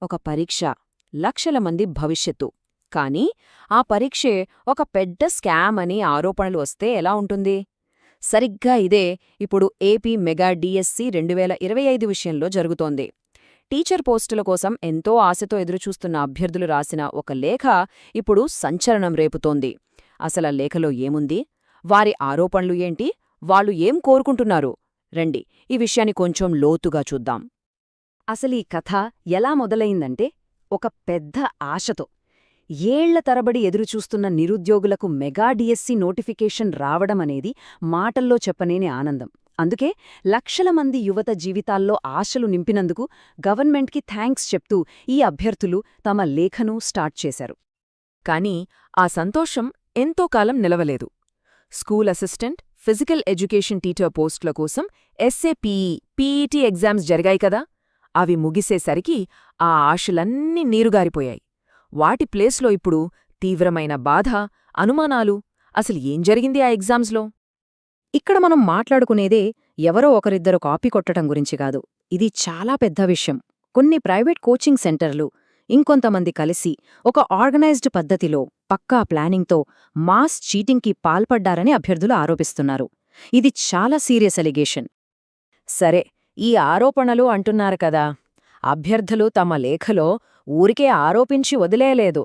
ఒక పరీక్ష, లక్షల మంది భవిష్యత్తు. కానీ ఆ పరీక్షే ఒక పెద్ద స్కామ్ అని ఆరోపణలు వస్తే ఎలా ఉంటుంది? సరిగ్గా ఇదే ఇప్పుడు ఏపీ మెగా డిఎస్సి 2025 విషయంలో జరుగుతోంది. టీచర్ పోస్టుల కోసం ఎంతో ఆశతో ఎదురుచూస్తున్న అభ్యర్థులు రాసిన ఒక లేఖ ఇప్పుడు సంచలనం రేపుతోంది. అసలా లేఖలో ఏముంది? వారి ఆరోపణలు ఏంటి? వాళ్ళు ఏం కోరుకుంటున్నారు? రండి, ఈ విషయాన్ని కొంచెం లోతుగా చూద్దాం. అసలీ కథ ఎలా మొదలైందంటే, ఒక పెద్ద ఆశతో ఏళ్ల తరబడి ఎదురుచూస్తున్న నిరుద్యోగులకు మెగా డిఎస్సి నోటిఫికేషన్ రావడమనేది మాటల్లో చెప్పనేని ఆనందం. అందుకే లక్షల మంది యువత జీవితాల్లో ఆశలు నింపినందుకు గవర్నమెంట్కి థ్యాంక్స్ చెప్తూ ఈ అభ్యర్థులు తమ లేఖను స్టార్ట్ చేశారు. కానీ ఆ సంతోషం ఎంతో కాలం నిలవలేదు. School assistant, physical education teacher పోస్టుల కోసం ఎస్ఏపీఈ, పీఈటీ ఎగ్జామ్స్ జరిగాయి కదా, అవి ముగిసేసరికి ఆ ఆశలన్నీ నీరుగారిపోయాయి. వాటి ప్లేస్లో ఇప్పుడు తీవ్రమైన బాధ, అనుమానాలు. అసలు ఏం జరిగింది ఆ ఎగ్జామ్స్లో? ఇక్కడ మనం మాట్లాడుకునేదే ఎవరో ఒకరిద్దరు కాపీ కొట్టడం గురించి కాదు. ఇది చాలా పెద్ద విషయం. కొన్ని ప్రైవేట్ కోచింగ్ సెంటర్లు ఇంకొంతమంది కలిసి ఒక ఆర్గనైజ్డ్ పద్ధతిలో, పక్కా ప్లానింగ్తో మాస్ చీటింగ్కి పాల్పడ్డారని అభ్యర్థులు ఆరోపిస్తున్నారు. ఇది చాలా సీరియస్ అలిగేషన్. సరే, ఈ ఆరోపణలు అంటున్నారు కదా, అభ్యర్థులు తమ లేఖలో ఊరికే ఆరోపించి వదిలేయలేదు.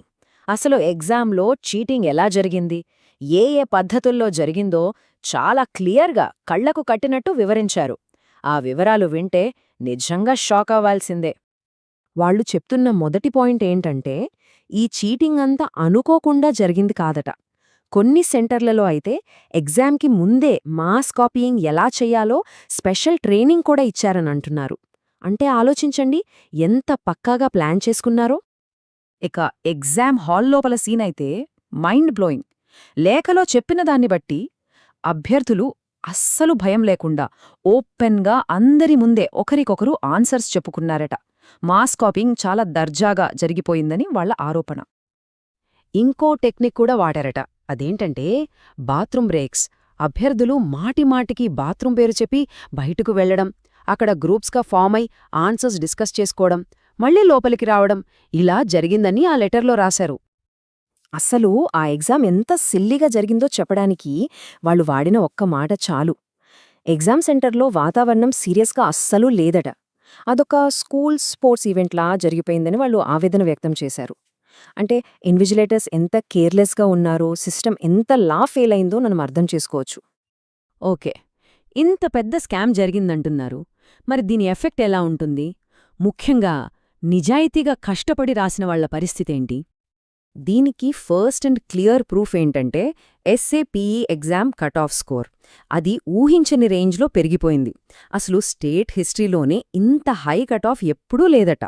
అసలు ఎగ్జామ్లో చీటింగ్ ఎలా జరిగింది, ఏ ఏ పద్ధతుల్లో జరిగిందో చాలా క్లియర్గా కళ్లకు కట్టినట్టు వివరించారు. ఆ వివరాలు వింటే నిజంగా షాక్ అవ్వాల్సిందే. వాళ్లు చెప్తున్న మొదటి పాయింట్ ఏంటంటే, ఈ చీటింగ్ అంతా అనుకోకుండా జరిగింది కాదట. కొన్ని సెంటర్లలో అయితే ఎగ్జామ్కి ముందే మాస్ కాపీయింగ్ ఎలా చెయ్యాలో స్పెషల్ ట్రైనింగ్ కూడా ఇచ్చారనంటున్నారు. అంటే ఆలోచించండి, ఎంత పక్కాగా ప్లాన్ చేసుకున్నారో. ఇక ఎగ్జామ్ హాల్ లోపల సీనైతే మైండ్ బ్లోయింగ్. లేఖలో చెప్పిన దాన్ని బట్టి అభ్యర్థులు అస్సలు భయం లేకుండా ఓపెన్గా అందరి ముందే ఒకరికొకరు ఆన్సర్స్ చెప్పుకున్నారట. మాస్ కాపీయింగ్ చాలా దర్జాగా జరిగిపోయిందని వాళ్ల ఆరోపణ. ఇంకో టెక్నిక్ కూడా వాడారట. అదేంటంటే బాత్రూమ్ బ్రేక్స్. అభ్యర్థులు మాటిమాటికి బాత్రూమ్ పేరు చెప్పి బయటకు వెళ్లడం, అక్కడ గ్రూప్స్గా ఫామ్ అయి ఆన్సర్స్ డిస్కస్ చేసుకోవడం, మళ్లీ లోపలికి రావడం, ఇలా జరిగిందని ఆ లెటర్లో రాశారు. అసలు ఆ ఎగ్జామ్ ఎంత సిల్లిగా జరిగిందో చెప్పడానికి వాళ్ళు వాడిన ఒక్క మాట చాలు. ఎగ్జామ్ సెంటర్లో వాతావరణం సీరియస్గా అస్సలు లేదట. అదొక స్కూల్ స్పోర్ట్స్ ఈవెంట్లా జరిగిపోయిందని వాళ్ళు ఆవేదన వ్యక్తం చేశారు. అంటే ఇన్విజిలేటర్స్ ఎంత కేర్లెస్గా ఉన్నారో, సిస్టమ్ ఎంత ఫెయిల్ అయిందో మనం అర్థం చేసుకోవచ్చు. ఓకే, ఇంత పెద్ద స్కామ్ జరిగిందంటున్నారు. మరి దీని ఎఫెక్ట్ ఎలా ఉంటుంది? ముఖ్యంగా నిజాయితీగా కష్టపడి రాసిన వాళ్ల పరిస్థితేంటి? దీనికి ఫస్ట్ అండ్ క్లియర్ ప్రూఫ్ ఏంటంటే ఎస్ఏపీఈ ఎగ్జామ్ కట్ ఆఫ్ స్కోర్. అది ఊహించని రేంజ్లో పెరిగిపోయింది. అసలు స్టేట్ హిస్టరీలోనే ఇంత హై కట్ ఆఫ్ ఎప్పుడూ లేదట.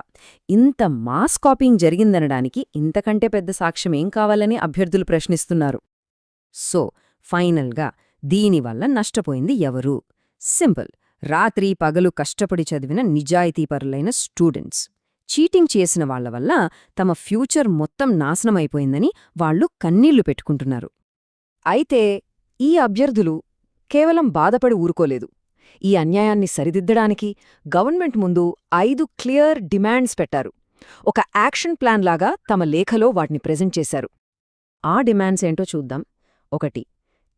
ఇంత మాస్ కాపీయింగ్ జరిగిందనడానికి ఇంతకంటే పెద్ద సాక్ష్యమేం కావాలని అభ్యర్థులు ప్రశ్నిస్తున్నారు. సో ఫైనల్గా దీనివల్ల నష్టపోయింది ఎవరు? సింపుల్, రాత్రి పగలు కష్టపడి చదివిన నిజాయితీపరులైన స్టూడెంట్స్. చీటింగ్ చేసిన వాళ్ల వల్ల తమ ఫ్యూచర్ మొత్తం నాశనమైపోయిందని వాళ్లు కన్నీళ్లు పెట్టుకుంటున్నారు. అయితే ఈ అభ్యర్థులు కేవలం బాధపడి ఊరుకోలేదు. ఈ అన్యాయాన్ని సరిదిద్దడానికి గవర్నమెంట్ ముందు 5 క్లియర్ డిమాండ్స్ పెట్టారు. ఒక యాక్షన్ ప్లాన్ లాగా తమ లేఖలో వాటిని ప్రెజెంట్ చేశారు. ఆ డిమాండ్స్ ఏంటో చూద్దాం. 1.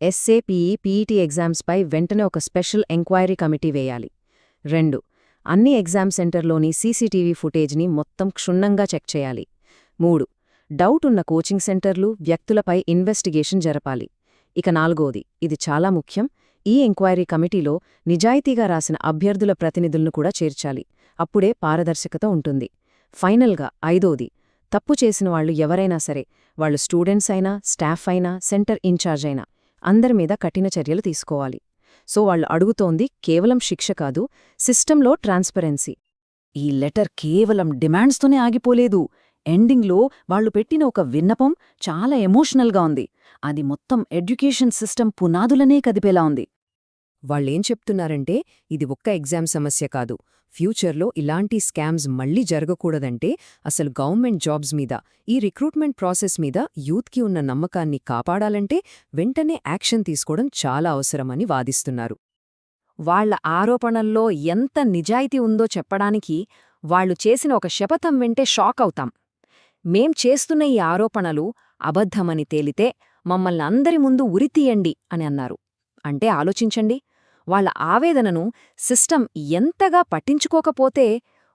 ఎస్ఏపీఈ పీఈటీ ఎగ్జామ్స్పై వెంటనే ఒక స్పెషల్ ఎంక్వైరీ కమిటీ వేయాలి. 2. అన్ని ఎగ్జామ్ సెంటర్లోని సీసీటీవీ ఫుటేజ్ని మొత్తం క్షుణ్ణంగా చెక్ చేయాలి. 3. డౌట్ ఉన్న కోచింగ్ సెంటర్లు, వ్యక్తులపై ఇన్వెస్టిగేషన్ జరపాలి. ఇక 4వది, ఇది చాలా ముఖ్యం, ఈ ఎంక్వైరీ కమిటీలో నిజాయితీగా రాసిన అభ్యర్థుల ప్రతినిధులను కూడా చేర్చాలి. అప్పుడే పారదర్శకత ఉంటుంది. ఫైనల్గా 5వది, తప్పు చేసిన వాళ్లు ఎవరైనా సరే, వాళ్లు స్టూడెంట్స్ అయినా, స్టాఫ్ అయినా, సెంటర్ ఇన్ఛార్జ్ అయినా, అందరిమీద కఠిన చర్యలు తీసుకోవాలి. సో వాళ్లు అడుగుతోంది కేవలం శిక్ష కాదు, సిస్టంలో ట్రాన్స్పరెన్సీ. ఈ లెటర్ కేవలం డిమాండ్స్తోనే ఆగిపోలేదు. ఎండింగ్లో వాళ్లు పెట్టిన ఒక విన్నపం చాలా ఎమోషనల్గా ఉంది. అది మొత్తం ఎడ్యుకేషన్ సిస్టమ్ పునాదులనే కదిపేలా ఉంది. వాళ్ళేం చెప్తున్నారంటే, ఇది ఒక్క ఎగ్జామ్ సమస్య కాదు, ఫ్యూచర్లో ఇలాంటి స్కామ్స్ మళ్లీ జరగకూడదంటే అసలు గవర్నమెంట్ జాబ్స్ మీద, ఈ రిక్రూట్మెంట్ ప్రాసెస్ మీద యూత్కి ఉన్న నమ్మకాన్ని కాపాడాలంటే వెంటనే యాక్షన్ తీసుకోవడం చాలా అవసరమని వాదిస్తున్నారు. వాళ్ల ఆరోపణల్లో ఎంత నిజాయితీ ఉందో చెప్పడానికి వాళ్ళు చేసిన ఒక శపథం వింటే షాక్ అవుతాం. మేం చేస్తున్న ఈ ఆరోపణలు అబద్ధమని తేలితే మమ్మల్నందరి ముందు ఉరితీయండి అని అన్నారు. అంటే ఆలోచించండి, వాళ్ళ ఆవేదనను సిస్టమ్ ఎంతగా పట్టించుకోకపోతే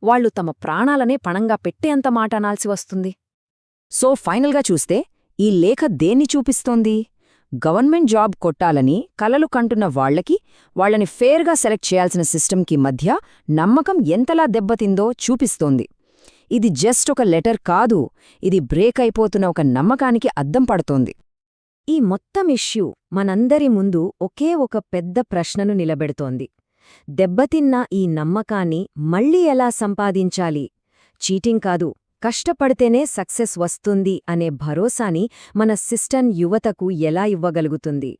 వాళ్ళు తమ ప్రాణాలనే పణంగా పెట్టేంత మాట అనాల్సి వస్తుంది. సో ఫైనల్గా చూస్తే ఈ లేఖ దేన్ని చూపిస్తోంది? గవర్నమెంట్ జాబ్ కొట్టాలని కలలు కంటున్న వాళ్లకి, వాళ్లని ఫేర్గా సెలెక్ట్ చేయాల్సిన సిస్టమ్కి మధ్య నమ్మకం ఎంతలా దెబ్బతిందో చూపిస్తోంది. ఇది జస్ట్ ఒక లెటర్ కాదు, ఇది బ్రేక్ అయిపోతున్న ఒక నమ్మకానికి అద్దం పడుతోంది. ఈ మొత్తం ఇష్యూ మనందరి ముందు ఒకే ఒక పెద్ద ప్రశ్నను నిలబెడుతోంది. దెబ్బతిన్న ఈ నమ్మకాన్ని మళ్ళీ ఎలా సంపాదించాలి? చీటింగ్ కాదు, కష్టపడితేనే సక్సెస్ వస్తుంది అనే భరోసాని మన సిస్టమ్ యువతకు ఎలా ఇవ్వగలుగుతుంది?